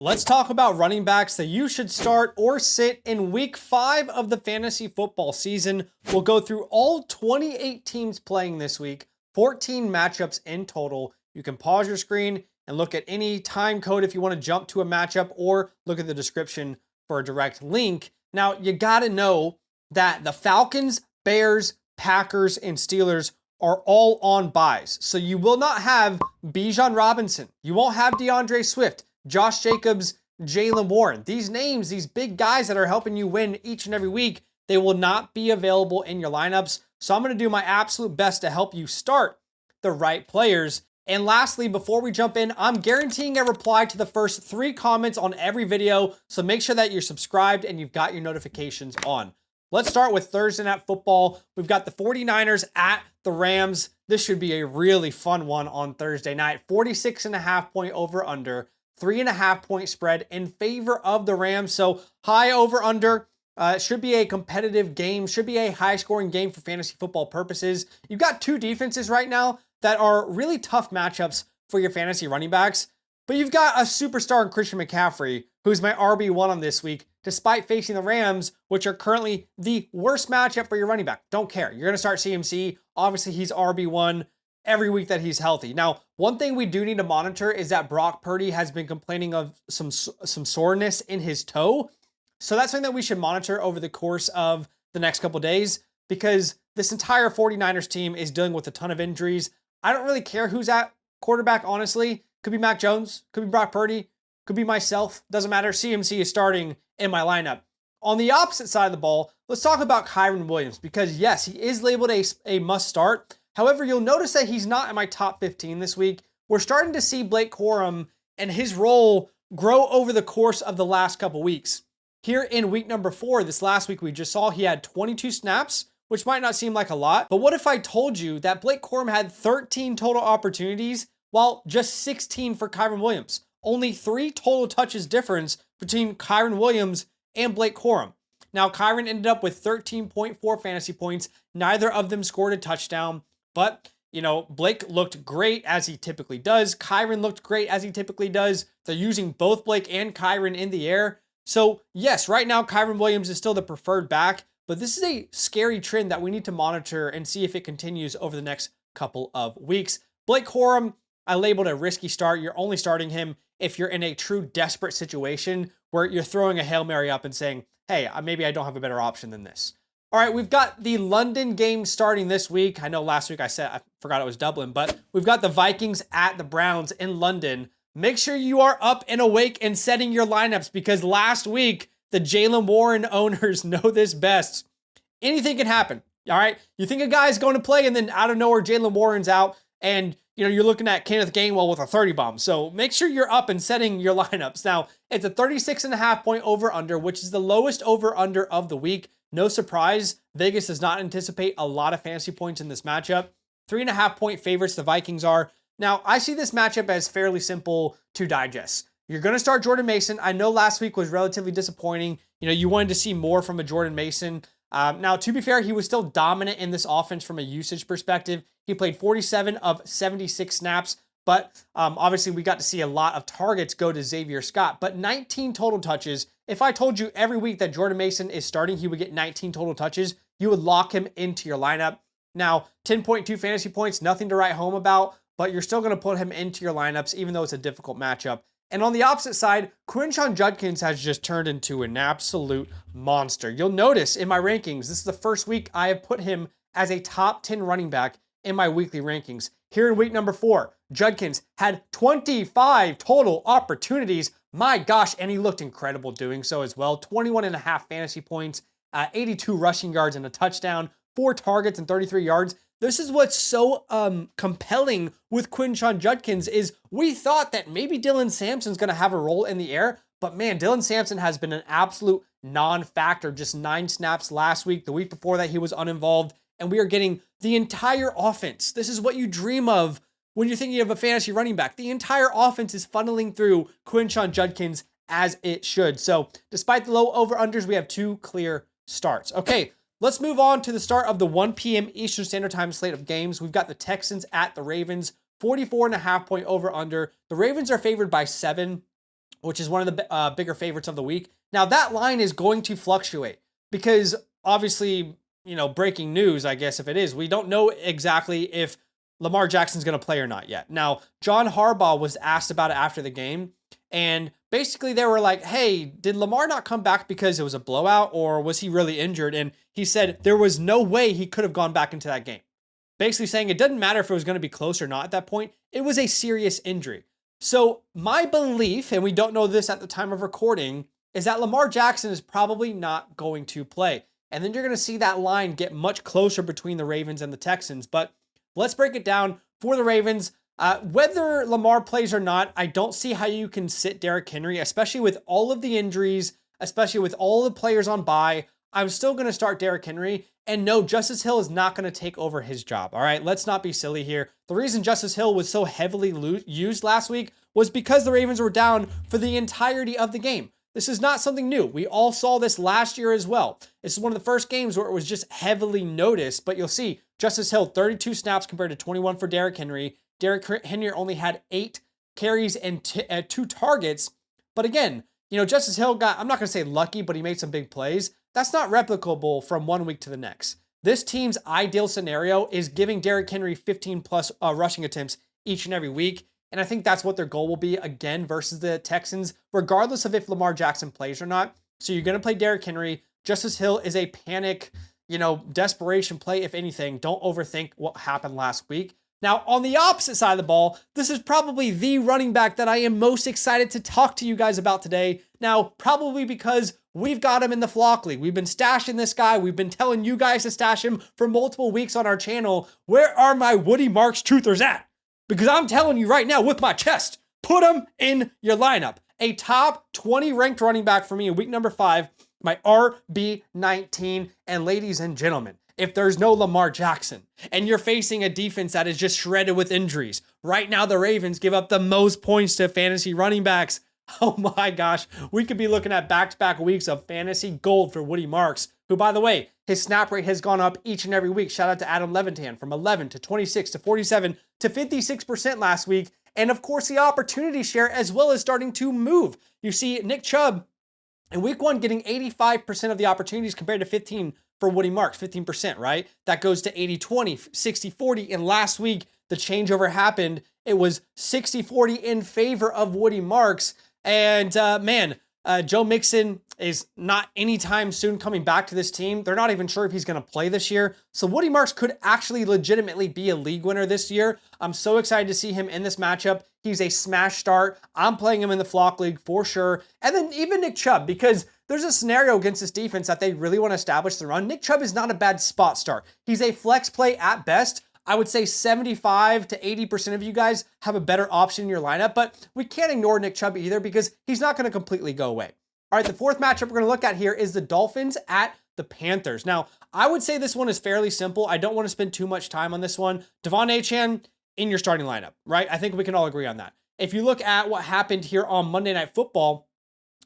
Let's talk about running backs that you should start or sit in week 5 of the fantasy football season. We'll go through all 28 teams playing this week, 14 matchups in total. You can pause your screen and look at any time code if you want to jump to a matchup, or look at the description for a direct link. Now, you got to know that the Falcons, Bears, Packers, and Steelers are all on buys. So you will not have Bijan Robinson. You won't have DeAndre Swift, Josh Jacobs, Jaylen Warren. These names, these big guys that are helping you win each and every week, they will not be available in your lineups. So I'm going to do my absolute best to help you start the right players. And lastly, before we jump in, I'm guaranteeing a reply to the first 3 comments on every video. So make sure that you're subscribed and you've got your notifications on. Let's start with Thursday Night Football. We've got the 49ers at the Rams. This should be a really fun one on Thursday night. 46.5 point over under. 3.5 point spread in favor of the Rams. So high over under. Should be a competitive game. Should be a high scoring game for fantasy football purposes. You've got 2 defenses right now that are really tough matchups for your fantasy running backs. But you've got a superstar in Christian McCaffrey, who's my RB1 on this week, despite facing the Rams, which are currently the worst matchup for your running back. Don't care. You're going to start CMC. Obviously, he's RB1 every week that he's healthy. Now, one thing we do need to monitor is that Brock Purdy has been complaining of some soreness in his toe. So that's something that we should monitor over the course of the next couple days, because this entire 49ers team is dealing with a ton of injuries. I don't really care who's at quarterback, honestly. Could be Mac Jones, could be Brock Purdy, could be myself. Doesn't matter. CMC is starting in my lineup. On the opposite side of the ball, let's talk about Kyren Williams, because yes, he is labeled a must start. However, you'll notice that he's not in my top 15 this week. We're starting to see Blake Corum and his role grow over the course of the last couple weeks. Here in week number 4, this last week we just saw he had 22 snaps, which might not seem like a lot. But what if I told you that Blake Corum had 13 total opportunities while just 16 for Kyren Williams? Only 3 total touches difference between Kyren Williams and Blake Corum. Now, Kyren ended up with 13.4 fantasy points. Neither of them scored a touchdown. But, you know, Blake looked great as he typically does. Kyren looked great as he typically does. They're using both Blake and Kyren in the air. So, yes, right now, Kyren Williams is still the preferred back. But this is a scary trend that we need to monitor and see if it continues over the next couple of weeks. Blake Corum, I labeled a risky start. You're only starting him if you're in a true desperate situation where you're throwing a Hail Mary up and saying, hey, maybe I don't have a better option than this. All right, we've got the London game starting this week. I know last week I forgot it was Dublin, but we've got the Vikings at the Browns in London. Make sure you are up and awake and setting your lineups, because last week, the Jaylen Warren owners know this best. Anything can happen, all right? You think a guy's going to play, and then out of nowhere, Jaylen Warren's out, and you're looking at Kenneth Gainwell with a 30 bomb. So make sure you're up and setting your lineups. Now, it's a 36.5 point over-under, which is the lowest over-under of the week. No surprise, Vegas does not anticipate a lot of fantasy points in this matchup. 3.5 point favorites the Vikings are. Now, I see this matchup as fairly simple to digest. You're going to start Jordan Mason. I know last week was relatively disappointing. You wanted to see more from a Jordan Mason. Now, to be fair, he was still dominant in this offense from a usage perspective. He played 47 of 76 snaps, but obviously we got to see a lot of targets go to Xavier Scott. But 19 total touches. If I told you every week that Jordan Mason is starting, he would get 19 total touches, you would lock him into your lineup. Now, 10.2 fantasy points, nothing to write home about, but you're still going to put him into your lineups, even though it's a difficult matchup. And on the opposite side, Quinshon Judkins has just turned into an absolute monster. You'll notice in my rankings, this is the first week I have put him as a top 10 running back in my weekly rankings. Here in week number 4, Judkins had 25 total opportunities. My gosh, and he looked incredible doing so as well. 21.5 fantasy points, 82 rushing yards and a touchdown, 4 targets and 33 yards. This is what's so compelling with Quinshon Judkins is we thought that maybe Dylan Sampson's going to have a role in the air, but man, Dylan Sampson has been an absolute non-factor. Just 9 snaps last week. The week before that, he was uninvolved, and we are getting the entire offense. This is what you dream of when you're thinking of a fantasy running back. The entire offense is funneling through Quinshon Judkins as it should. So despite the low over-unders, we have 2 clear starts. Okay, let's move on to the start of the 1 p.m. Eastern Standard Time slate of games. We've got the Texans at the Ravens, 44.5 point over-under. The Ravens are favored by 7. which is one of the bigger favorites of the week. Now, that line is going to fluctuate because obviously, breaking news, I guess if it is, we don't know exactly if Lamar Jackson's going to play or not yet. Now, John Harbaugh was asked about it after the game, and basically they were like, hey, did Lamar not come back because it was a blowout, or was he really injured? And he said there was no way he could have gone back into that game. Basically saying it doesn't matter if it was going to be close or not at that point. It was a serious injury. So my belief, and we don't know this at the time of recording, is that Lamar Jackson is probably not going to play. And then you're going to see that line get much closer between the Ravens and the Texans. But let's break it down for the Ravens. Whether Lamar plays or not, I don't see how you can sit Derrick Henry, especially with all of the injuries, especially with all the players on bye. I'm still going to start Derrick Henry. And no, Justice Hill is not going to take over his job. All right, let's not be silly here. The reason Justice Hill was so heavily used last week was because the Ravens were down for the entirety of the game. This is not something new. We all saw this last year as well. This is one of the first games where it was just heavily noticed, but you'll see Justice Hill, 32 snaps compared to 21 for Derrick Henry. Derrick Henry only had 8 carries and 2 targets. But again, Justice Hill I'm not going to say lucky, but he made some big plays. That's not replicable from one week to the next. This team's ideal scenario is giving Derrick Henry 15 plus rushing attempts each and every week. And I think that's what their goal will be again versus the Texans, regardless of if Lamar Jackson plays or not. So you're going to play Derrick Henry. Justice Hill is a panic, desperation play, if anything. Don't overthink what happened last week. Now, on the opposite side of the ball, this is probably the running back that I am most excited to talk to you guys about today. Now, probably because we've got him in the Flock League. We've been stashing this guy. We've been telling you guys to stash him for multiple weeks on our channel. Where are my Woody Marks truthers at? Because I'm telling you right now with my chest, put him in your lineup. A top 20 ranked running back for me in week number 5, my RB19. And ladies and gentlemen, if there's no Lamar Jackson and you're facing a defense that is just shredded with injuries, right now the Ravens give up the most points to fantasy running backs. Oh my gosh, we could be looking at back-to-back weeks of fantasy gold for Woody Marks, who, by the way, his snap rate has gone up each and every week. Shout out to Adam Levitan from 11 to 26 to 47 to 56% last week. And of course, the opportunity share as well is starting to move. You see Nick Chubb in week 1 getting 85% of the opportunities compared to 15 for Woody Marks, 15%, right? That goes to 80-20, 60-40. And last week, the changeover happened. It was 60-40 in favor of Woody Marks. And Joe Mixon is not anytime soon coming back to this team. They're not even sure if he's going to play this year. So Woody Marks could actually legitimately be a league winner this year. I'm so excited to see him in this matchup. He's a smash start. I'm playing him in the Flock League for sure. And then even Nick Chubb, because there's a scenario against this defense that they really want to establish the run. Nick Chubb is not a bad spot start. He's a flex play at best. I would say 75 to 80% of you guys have a better option in your lineup, but we can't ignore Nick Chubb either because he's not going to completely go away. All right, the fourth matchup we're going to look at here is the Dolphins at the Panthers. Now, I would say this one is fairly simple. I don't want to spend too much time on this one. Devon Achane in your starting lineup, right? I think we can all agree on that. If you look at what happened here on Monday Night Football,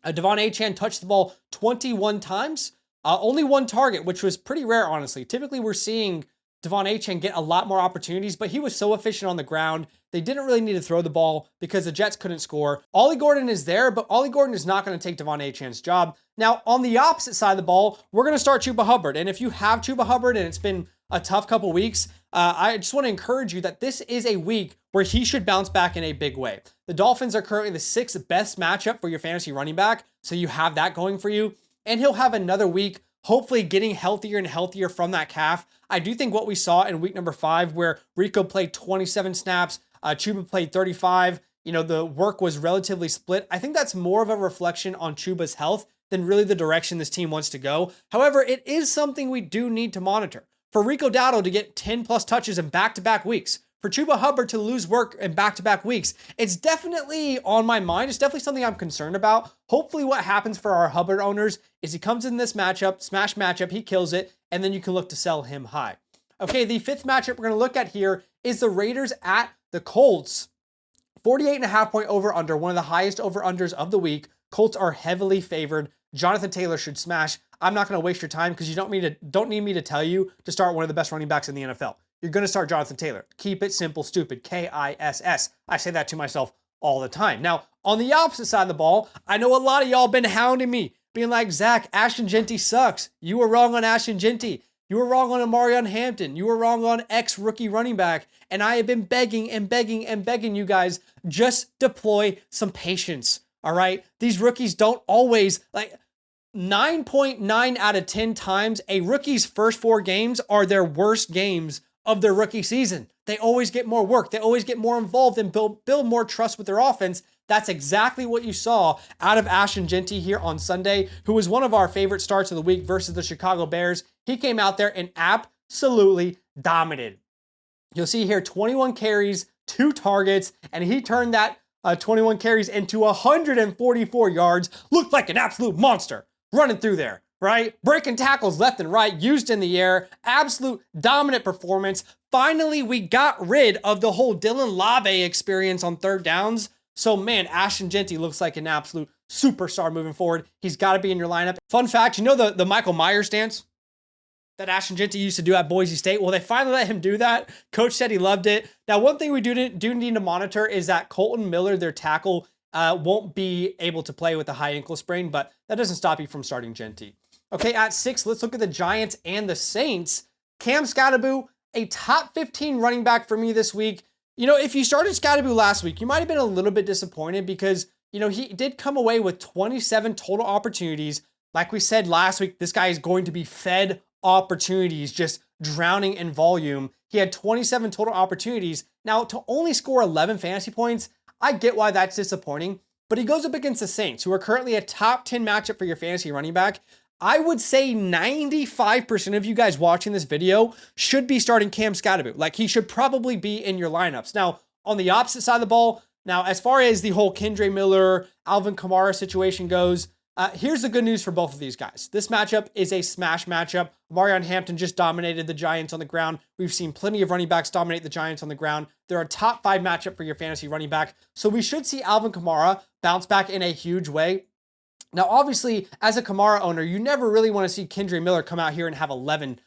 Devon Achane touched the ball 21 times, only 1 target, which was pretty rare, honestly. Typically, we're seeing Devon Achane get a lot more opportunities, but he was so efficient on the ground. They didn't really need to throw the ball because the Jets couldn't score. Ollie Gordon is there, but Ollie Gordon is not going to take Devon Achane's job. Now, on the opposite side of the ball, we're going to start Chuba Hubbard. And if you have Chuba Hubbard and it's been a tough couple weeks, I just want to encourage you that this is a week where he should bounce back in a big way. The Dolphins are currently the 6th best matchup for your fantasy running back, so you have that going for you. And he'll have another week, hopefully getting healthier and healthier from that calf. I do think what we saw in week number 5, where Rico played 27 snaps, Chuba played 35, the work was relatively split. I think that's more of a reflection on Chuba's health than really the direction this team wants to go. However, it is something we do need to monitor. For Rico Dowdle to get 10 plus touches in back-to-back weeks, for Chuba Hubbard to lose work in back-to-back weeks, it's definitely on my mind. It's definitely something I'm concerned about. Hopefully what happens for our Hubbard owners is he comes in this matchup, smash matchup, he kills it, and then you can look to sell him high. Okay, the 5th matchup we're going to look at here is the Raiders at the Colts. 48.5 point over-under, one of the highest over-unders of the week. Colts are heavily favored. Jonathan Taylor should smash. I'm not going to waste your time because you don't need me to tell you to start one of the best running backs in the NFL. You're going to start Jonathan Taylor. Keep it simple, stupid. KISS. I say that to myself all the time. Now, on the opposite side of the ball, I know a lot of y'all been hounding me, being like, Zach, Ashton Jeanty sucks. You were wrong on Ashton Jeanty. You were wrong on Amarion Hampton. You were wrong on ex-rookie running back. And I have been begging and begging and begging you guys, just deploy some patience, all right? These rookies don't always, 9.9 out of 10 times, a rookie's first 4 games are their worst games of their rookie season. They always get more work. They always get more involved and build more trust with their offense. That's exactly what you saw out of Ashton Jeanty here on Sunday, who was one of our favorite starts of the week versus the Chicago Bears. He came out there and absolutely dominated. You'll see here 21 carries, 2 targets, and he turned that 21 carries into 144 yards. Looked like an absolute monster running through there, right? Breaking tackles left and right, used in the air, absolute dominant performance. Finally, we got rid of the whole Dylan Lave experience on third downs. So man, Ashton Jeanty looks like an absolute superstar moving forward. He's got to be in your lineup. Fun fact, you know the Michael Myers dance that Ashton Jeanty used to do at Boise State? Well, they finally let him do that. Coach said he loved it. Now, one thing we do need to monitor is that Colton Miller, their tackle, won't be able to play with a high ankle sprain, but that doesn't stop you from starting Jeanty. Okay, at 6, let's look at the Giants and the Saints. Cam Skattebo, a top 15 running back for me this week. You know, if you started Skattebo last week, you might have been a little bit disappointed because, you know, he did come away with 27 total opportunities. Like we said last week, this guy is going to be fed opportunities, just drowning in volume. He had 27 total opportunities. Now, to only score 11 fantasy points, I get why that's disappointing, but he goes up against the Saints, who are currently a top 10 matchup for your fantasy running back. I would say 95% of you guys watching this video should be starting Cam Skattebo. Like, he should probably be in your lineups. Now, on the opposite side of the ball, now, as far as the whole Kendre Miller, Alvin Kamara situation goes, here's the good news for both of these guys. This matchup is a smash matchup. Amarion Hampton just dominated the Giants on the ground. We've seen plenty of running backs dominate the Giants on the ground. They're a top 5 matchup for your fantasy running back. So we should see Alvin Kamara bounce back in a huge way. Now, obviously, as a Kamara owner, you never really want to see Kendre Miller come out here and have 11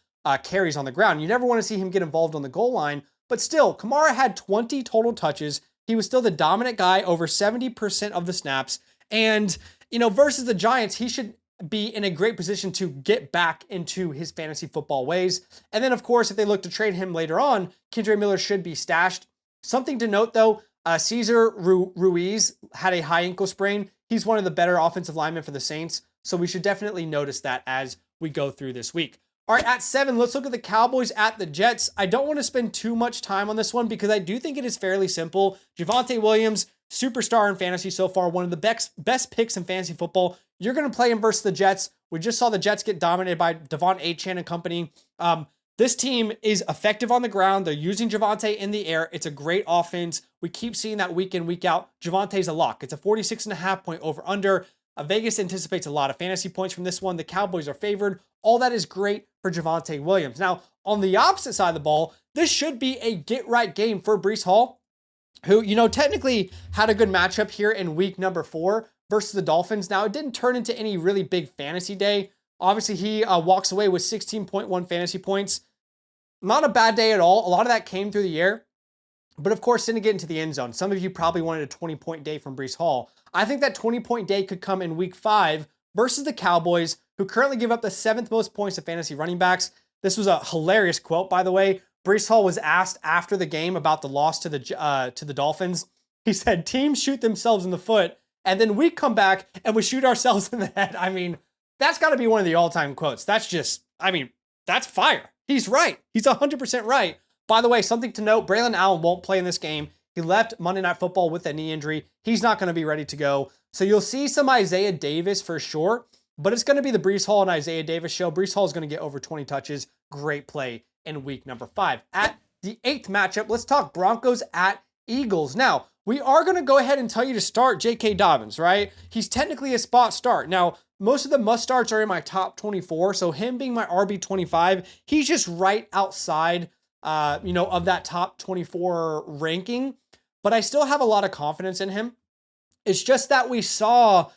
carries on the ground. You never want to see him get involved on the goal line. But still, Kamara had 20 total touches. He was still the dominant guy, over 70% of the snaps. And, you know, versus the Giants, he should be in a great position to get back into his fantasy football ways. And then, of course, if they look to trade him later on, Kendre Miller should be stashed. Something to note, though, Cesar Ruiz had a high ankle sprain. He's one of the better offensive linemen for the Saints, so we should definitely notice that as we go through this week. All right, at 7, let's look at the Cowboys at the Jets. I don't want to spend too much time on this one because I do think it is fairly simple. Javonte Williams, superstar in fantasy so far, one of the best picks in fantasy football. You're going to play him versus the Jets. We just saw the Jets get dominated by Devon Achane and company. This team is effective on the ground. They're using Javonte in the air. It's a great offense. We keep seeing that week in, week out. Javonte's a lock. It's a 46.5 point over under. Vegas anticipates a lot of fantasy points from this one. The Cowboys are favored. All that is great for Javonte Williams. Now, on the opposite side of the ball, this should be a get-right game for Breece Hall, who, you know, technically had a good matchup here in week number 4 versus the Dolphins. Now, it didn't turn into any really big fantasy day. Obviously, he walks away with 16.1 fantasy points. Not a bad day at all. A lot of that came through the air. But of course, didn't get into the end zone. Some of you probably wanted a 20-point day from Breece Hall. I think that 20-point day could come in week 5 versus the Cowboys, who currently give up the 7th most points to fantasy running backs. This was a hilarious quote, by the way. Breece Hall was asked after the game about the loss to the Dolphins. He said, teams shoot themselves in the foot, and then we come back and we shoot ourselves in the head. I mean, that's got to be one of the all-time quotes. That's just, I mean, that's fire. He's right. He's 100% right. By the way, something to note, Braylon Allen won't play in this game. He left Monday Night Football with a knee injury. He's not going to be ready to go. So you'll see some Isaiah Davis for sure, but it's going to be the Breece Hall and Isaiah Davis show. Breece Hall is going to get over 20 touches. Great play in week number 5. At the 8th matchup, let's talk Broncos at Eagles. Now, we are going to go ahead and tell you to start J.K. Dobbins, right? He's technically a spot start. Now, most of the must starts are in my top 24, so him being my RB25, he's just right outside of that top 24 ranking, but I still have a lot of confidence in him. It's just that we saw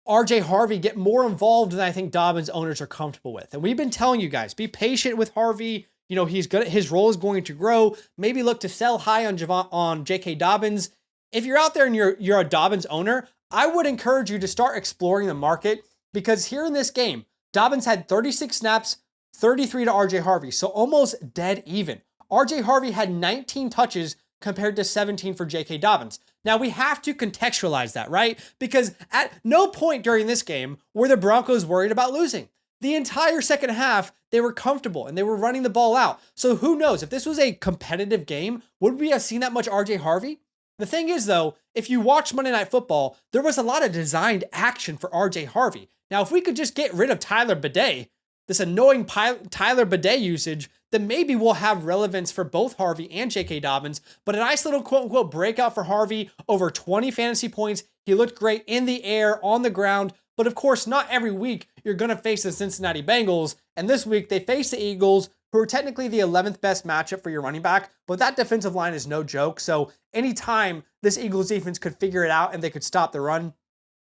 RJ Harvey get more involved than I think Dobbins owners are comfortable with. And we've been telling you guys, be patient with Harvey. You know, he's good. His role is going to grow. Maybe look to sell high on J.K. Dobbins. if you're out there and you're a Dobbins owner, I would encourage you to start exploring the market, because here in this game, Dobbins had 36 snaps, 33 to RJ Harvey, so almost dead even. RJ Harvey had 19 touches compared to 17 for J.K. Dobbins. Now we have to contextualize that, right? Because at no point during this game were the Broncos worried about losing. The entire second half, they were comfortable and they were running the ball out. So who knows, if this was a competitive game, would we have seen that much RJ Harvey? The thing is though, if you watch Monday Night Football, there was a lot of designed action for RJ Harvey. Now, if we could just get rid of Tyler Bidet, this annoying Tyler Bidet usage, then maybe we'll have relevance for both Harvey and J.K. Dobbins. But a nice little quote-unquote breakout for Harvey, over 20 fantasy points. He looked great in the air, on the ground. But of course, not every week you're going to face the Cincinnati Bengals. And this week they face the Eagles, who are technically the 11th best matchup for your running back. But that defensive line is no joke. So anytime this Eagles defense could figure it out and they could stop the run,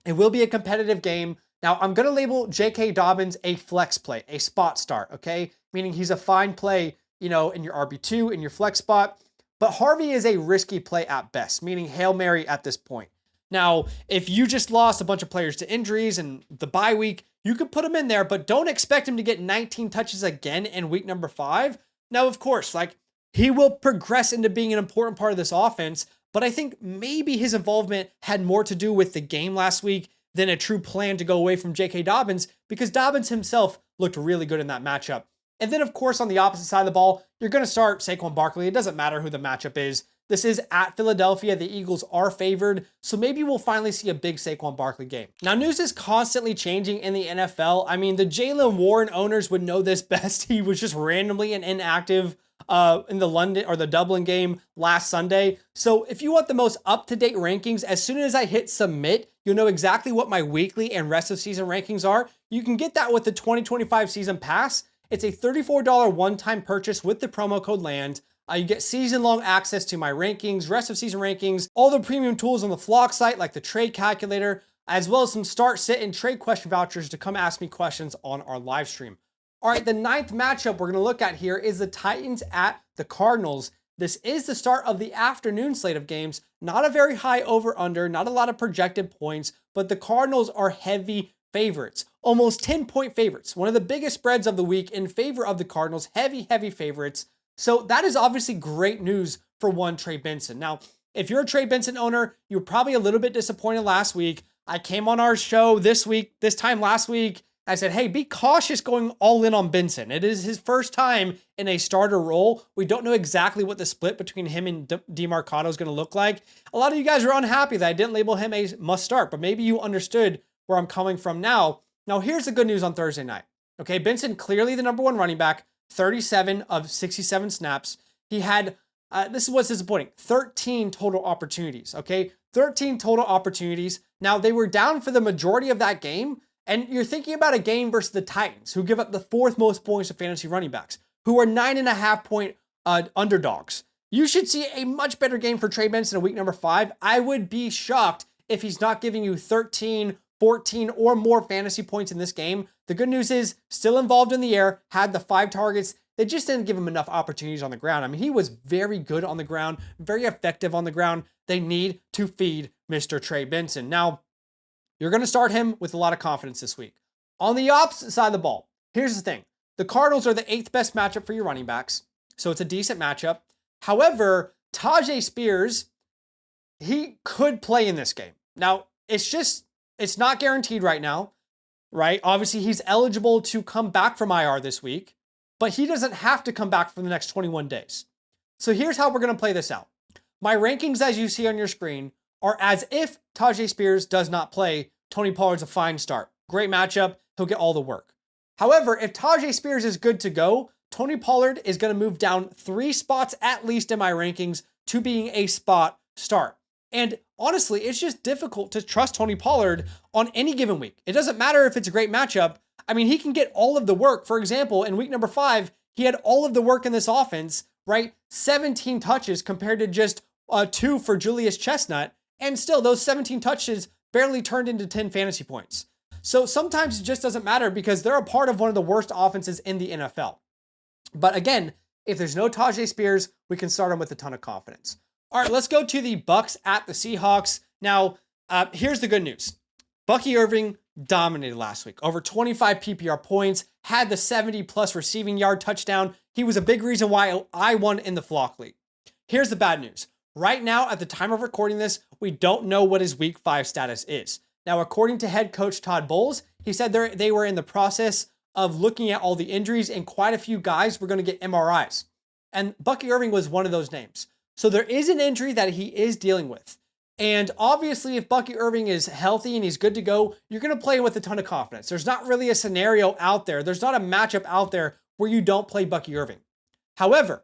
it will be a competitive game. Now, I'm going to label J.K. Dobbins a flex play, a spot start, okay? Meaning he's a fine play, in your RB2, in your flex spot. But Harvey is a risky play at best, meaning Hail Mary at this point. Now, if you just lost a bunch of players to injuries and the bye week, you could put him in there, but don't expect him to get 19 touches again in week number 5. Now, of course, he will progress into being an important part of this offense, but I think maybe his involvement had more to do with the game last week than a true plan to go away from J.K. Dobbins, because Dobbins himself looked really good in that matchup. And then, of course, on the opposite side of the ball, you're going to start Saquon Barkley. It doesn't matter who the matchup is. This is at Philadelphia. The Eagles are favored, so maybe we'll finally see a big Saquon Barkley game. Now, news is constantly changing in the NFL. I mean, the Jaylen Warren owners would know this best. He was just randomly an inactive in the London or the Dublin game last Sunday. So if you want the most up-to-date rankings, as soon as I hit submit, you'll know exactly what my weekly and rest of season rankings are. You can get that with the 2025 season pass. It's a $34 one-time purchase with the promo code LAND. You get season-long access to my rankings, rest of season rankings, all the premium tools on the Flock site, like the trade calculator, as well as some start, sit, and trade question vouchers to come ask me questions on our live stream. All right, the 9th matchup we're going to look at here is the Titans at the Cardinals. This is the start of the afternoon slate of games. Not a very high over-under, not a lot of projected points, but the Cardinals are heavy favorites, almost 10-point favorites. One of the biggest spreads of the week in favor of the Cardinals, heavy favorites. So that is obviously great news for one Trey Benson. Now, if you're a Trey Benson owner, you were probably a little bit disappointed last week. I came on our show this time last week. I said, hey, be cautious going all in on Benson. It is his first time in a starter role. We don't know exactly what the split between him and DeMarcado is going to look like. A lot of you guys are unhappy that I didn't label him a must start, but maybe you understood where I'm coming from now. Now, here's the good news on Thursday night. Okay, Benson clearly the number one running back, 37 of 67 snaps. He had, this is what's disappointing, 13 total opportunities, okay? 13 total opportunities. Now, they were down for the majority of that game, and you're thinking about a game versus the Titans, who give up the 4th most points to fantasy running backs, who are 9.5-point underdogs. You should see a much better game for Trey Benson in week number 5. I would be shocked if he's not giving you 13, 14, or more fantasy points in this game. The good news is, still involved in the air, had the 5 targets. They just didn't give him enough opportunities on the ground. I mean, he was very good on the ground, very effective on the ground. They need to feed Mr. Trey Benson. Now, you're going to start him with a lot of confidence this week. On the opposite side of the ball, here's the thing. The Cardinals are the 8th best matchup for your running backs, so it's a decent matchup. However, Tajay Spears, he could play in this game. Now, it's not guaranteed right now, right? Obviously, he's eligible to come back from IR this week, but he doesn't have to come back for the next 21 days. So here's how we're going to play this out. My rankings, as you see on your screen, are as if Tajay Spears does not play. Tony Pollard's a fine start. Great matchup. He'll get all the work. However, if Tajay Spears is good to go, Tony Pollard is going to move down 3 spots at least in my rankings to being a spot start. And honestly, it's just difficult to trust Tony Pollard on any given week. It doesn't matter if it's a great matchup. I mean, he can get all of the work. For example, in week number 5, he had all of the work in this offense, right? 17 touches compared to just 2 for Julius Chestnut. And still, those 17 touches barely turned into 10 fantasy points. So sometimes it just doesn't matter because they're a part of one of the worst offenses in the NFL. But again, if there's no Tajay Spears, we can start him with a ton of confidence. All right, let's go to the Bucks at the Seahawks. Now, here's the good news. Bucky Irving dominated last week. Over 25 PPR points, had the 70-plus receiving yard touchdown. He was a big reason why I won in the Flock League. Here's the bad news. Right now, at the time of recording this, we don't know what his Week 5 status is. Now, according to head coach Todd Bowles, he said they were in the process of looking at all the injuries, and quite a few guys were going to get MRIs. And Bucky Irving was one of those names. So there is an injury that he is dealing with. And obviously, if Bucky Irving is healthy and he's good to go, you're going to play with a ton of confidence. There's not really a scenario out there. There's not a matchup out there where you don't play Bucky Irving. However,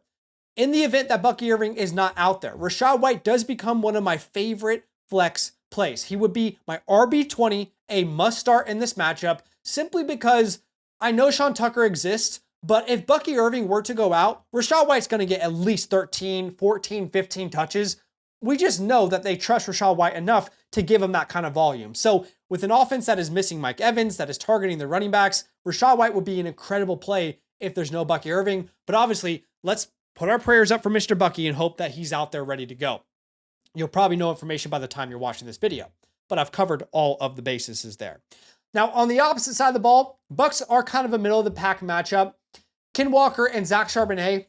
in the event that Bucky Irving is not out there, Rachaad White does become one of my favorite flex plays. He would be my RB20, a must start in this matchup, simply because I know Sean Tucker exists, but if Bucky Irving were to go out, Rachaad White's going to get at least 13, 14, 15 touches. We just know that they trust Rachaad White enough to give him that kind of volume. So with an offense that is missing Mike Evans, that is targeting the running backs, Rachaad White would be an incredible play if there's no Bucky Irving. But obviously, let's put our prayers up for Mr. Bucky and hope that he's out there ready to go. You'll probably know information by the time you're watching this video, but I've covered all of the bases there. Now, on the opposite side of the ball, Bucks are kind of a middle of the pack matchup. Ken Walker and Zach Charbonnet.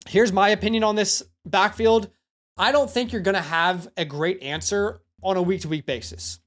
Here's my opinion on this backfield. I don't think you're going to have a great answer on a week-to-week basis.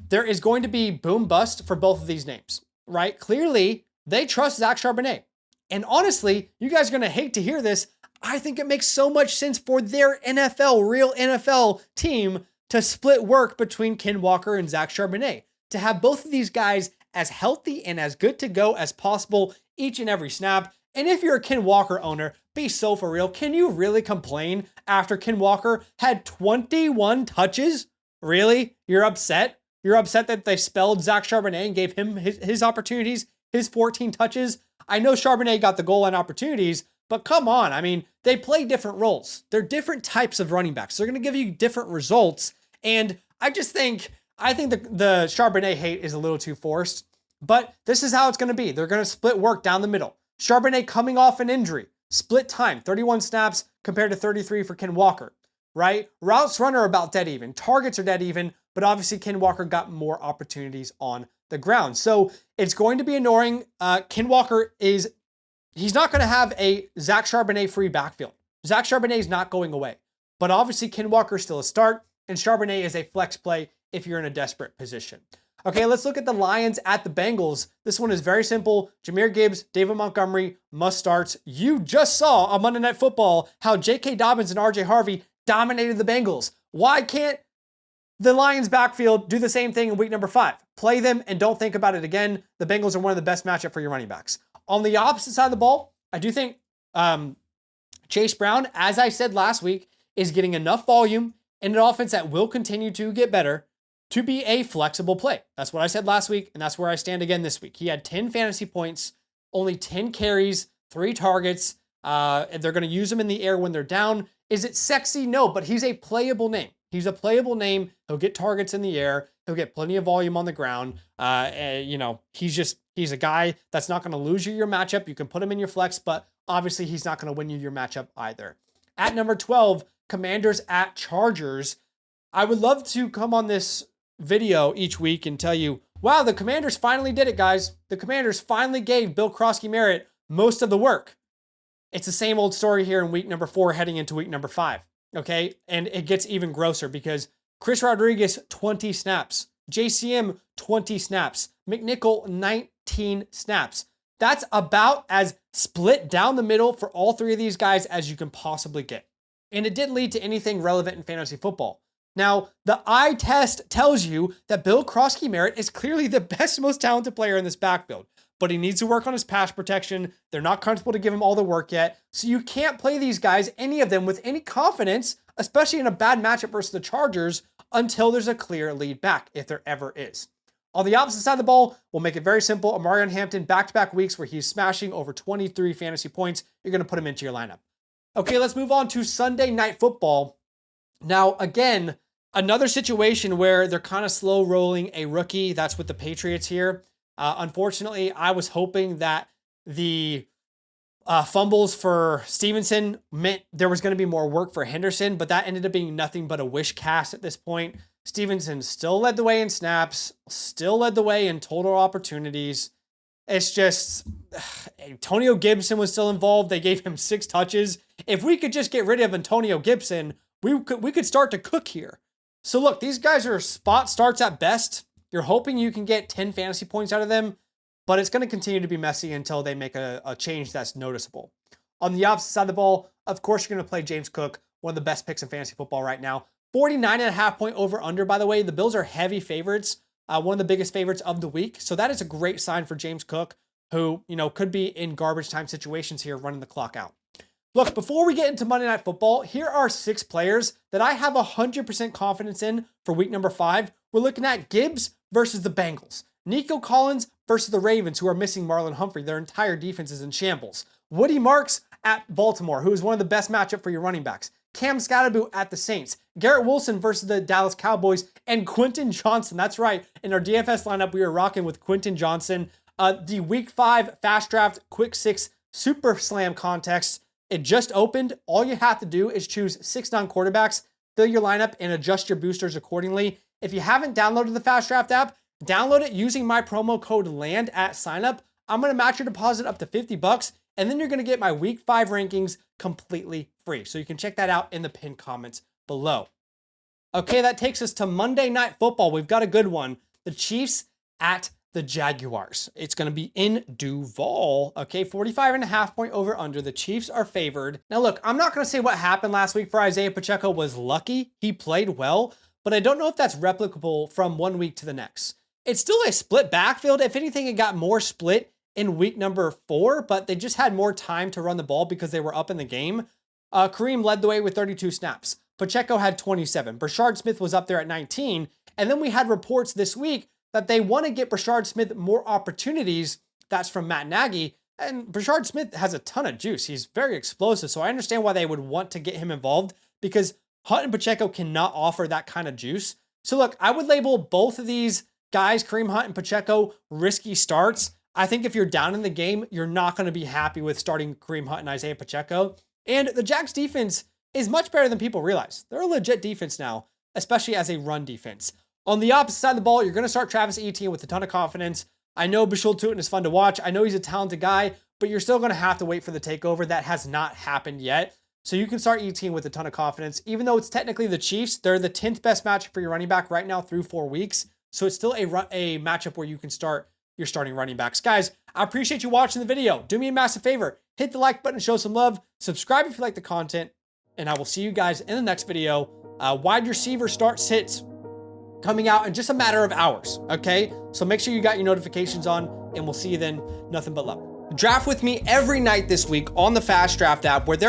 There is going to be boom bust for both of these names, right? Clearly, they trust Zach Charbonnet. And honestly, you guys are going to hate to hear this. I think it makes so much sense for their real NFL team to split work between Ken Walker and Zach Charbonnet, to have both of these guys as healthy and as good to go as possible each and every snap. And if you're a Ken Walker owner, be so for real. Can you really complain after Ken Walker had 21 touches? Really? You're upset? You're upset that they spelled Zach Charbonnet and gave him his opportunities, his 14 touches? I know Charbonnet got the goal line opportunities, but come on. I mean, they play different roles. They're different types of running backs. They're going to give you different results. And I think the Charbonnet hate is a little too forced, but this is how it's going to be. They're going to split work down the middle. Charbonnet coming off an injury, split time, 31 snaps compared to 33 for Ken Walker, right? Routes run are about dead even. Targets are dead even, but obviously Ken Walker got more opportunities on the ground. So it's going to be annoying. Ken Walker he's not going to have a Zach Charbonnet free backfield. Zach Charbonnet is not going away, but obviously Ken Walker is still a start, and Charbonnet is a flex play if you're in a desperate position. Okay, let's look at the Lions at the Bengals. This one is very simple. Jahmyr Gibbs, David Montgomery, must starts. You just saw on Monday Night Football how J.K. Dobbins and R.J. Harvey dominated the Bengals. Why can't the Lions backfield do the same thing in week number 5? Play them and don't think about it again. The Bengals are one of the best matchup for your running backs. On the opposite side of the ball, I do think Chase Brown, as I said last week, is getting enough volume in an offense that will continue to get better to be a flexible play. That's what I said last week, and that's where I stand again this week. He had 10 fantasy points, only 10 carries, 3 targets. And they're going to use him in the air when they're down. Is it sexy? No, but he's a playable name. He's a playable name. He'll get targets in the air. He'll get plenty of volume on the ground. He's a guy that's not going to lose you your matchup. You can put him in your flex, but obviously he's not going to win you your matchup either. At number 12, Commanders at Chargers. I would love to come on this video each week and tell you, wow, the Commanders finally did it, guys. The Commanders finally gave Bill Krosky-Merritt most of the work. It's the same old story here in week number 4 heading into week number 5, okay? And it gets even grosser because Chris Rodriguez, 20 snaps. JCM, 20 snaps. McNichol, 19 snaps. That's about as split down the middle for all 3 of these guys as you can possibly get. And it didn't lead to anything relevant in fantasy football. Now, the eye test tells you that Bill Krosky-Merritt is clearly the best, most talented player in this backfield, but he needs to work on his pass protection. They're not comfortable to give him all the work yet. So you can't play these guys, any of them, with any confidence, especially in a bad matchup versus the Chargers, until there's a clear lead back, if there ever is. On the opposite side of the ball, we'll make it very simple. Amarion Hampton, back-to-back weeks where he's smashing over 23 fantasy points. You're going to put him into your lineup. Okay, let's move on to Sunday Night Football. Now, again, another situation where they're kind of slow rolling a rookie. That's with the Patriots here. Unfortunately, I was hoping that the fumbles for Stevenson meant there was going to be more work for Henderson, but that ended up being nothing but a wish cast at this point. Stevenson still led the way in snaps, still led the way in total opportunities. It's just, Antonio Gibson was still involved. They gave him 6 touches. If we could just get rid of Antonio Gibson, we could start to cook here. So look, these guys are spot starts at best. You're hoping you can get 10 fantasy points out of them, but it's going to continue to be messy until they make a change that's noticeable. On the opposite side of the ball, of course, you're going to play James Cook, one of the best picks in fantasy football right now. 49.5 point over under, by the way. The Bills are heavy favorites, one of the biggest favorites of the week. So that is a great sign for James Cook, who, could be in garbage time situations here running the clock out. Look, before we get into Monday Night Football, here are 6 players that I have 100% confidence in for week number 5. We're looking at Gibbs versus the Bengals. Nico Collins versus the Ravens, who are missing Marlon Humphrey. Their entire defense is in shambles. Woody Marks at Baltimore, who is one of the best matchup for your running backs. Cam Scatterboot at the Saints. Garrett Wilson versus the Dallas Cowboys. And Quentin Johnson. That's right. In our DFS lineup, we are rocking with Quentin Johnson. The Week 5 FastDraft Quick 6 Super Slam contest. It just opened. All you have to do is choose 6 non-quarterbacks, fill your lineup, and adjust your boosters accordingly. If you haven't downloaded the FastDraft app, download it using my promo code LAND at signup. I'm going to match your deposit up to $50, and then you're going to get my Week 5 rankings completely free. So you can check that out in the pinned comments below. Okay, that takes us to Monday Night Football. We've got a good one. The Chiefs at the Jaguars. It's going to be in Duval. Okay, 45.5 point over under. The Chiefs are favored. Now look, I'm not going to say what happened last week for Isaiah Pacheco was lucky. He played well, but I don't know if that's replicable from one week to the next. It's still a split backfield. If anything, it got more split in week number 4, but they just had more time to run the ball because they were up in the game. Kareem led the way with 32 snaps. Pacheco had 27. Brashard Smith was up there at 19. And then we had reports this week that they want to get Brashard Smith more opportunities. That's from Matt Nagy. And Brashard Smith has a ton of juice. He's very explosive. So I understand why they would want to get him involved, because Hunt and Pacheco cannot offer that kind of juice. So look, I would label both of these guys, Kareem Hunt and Pacheco, risky starts. I think if you're down in the game, you're not going to be happy with starting Kareem Hunt and Isaiah Pacheco. And the Jags defense is much better than people realize. They're a legit defense now, especially as a run defense. On the opposite side of the ball, you're going to start Travis Etienne with a ton of confidence. I know Bashul Tutin is fun to watch. I know he's a talented guy, but you're still going to have to wait for the takeover. That has not happened yet. So you can start Etienne with a ton of confidence. Even though it's technically the Chiefs, they're the 10th best matchup for your running back right now through 4 weeks. So it's still a matchup where you can start your starting running backs. Guys, I appreciate you watching the video. Do me a massive favor. Hit the like button, show some love. Subscribe if you like the content. And I will see you guys in the next video. Wide receiver start sits coming out in just a matter of hours, okay? So make sure you got your notifications on, and we'll see you then. Nothing but love. Draft with me every night this week on the FastDraft app, where there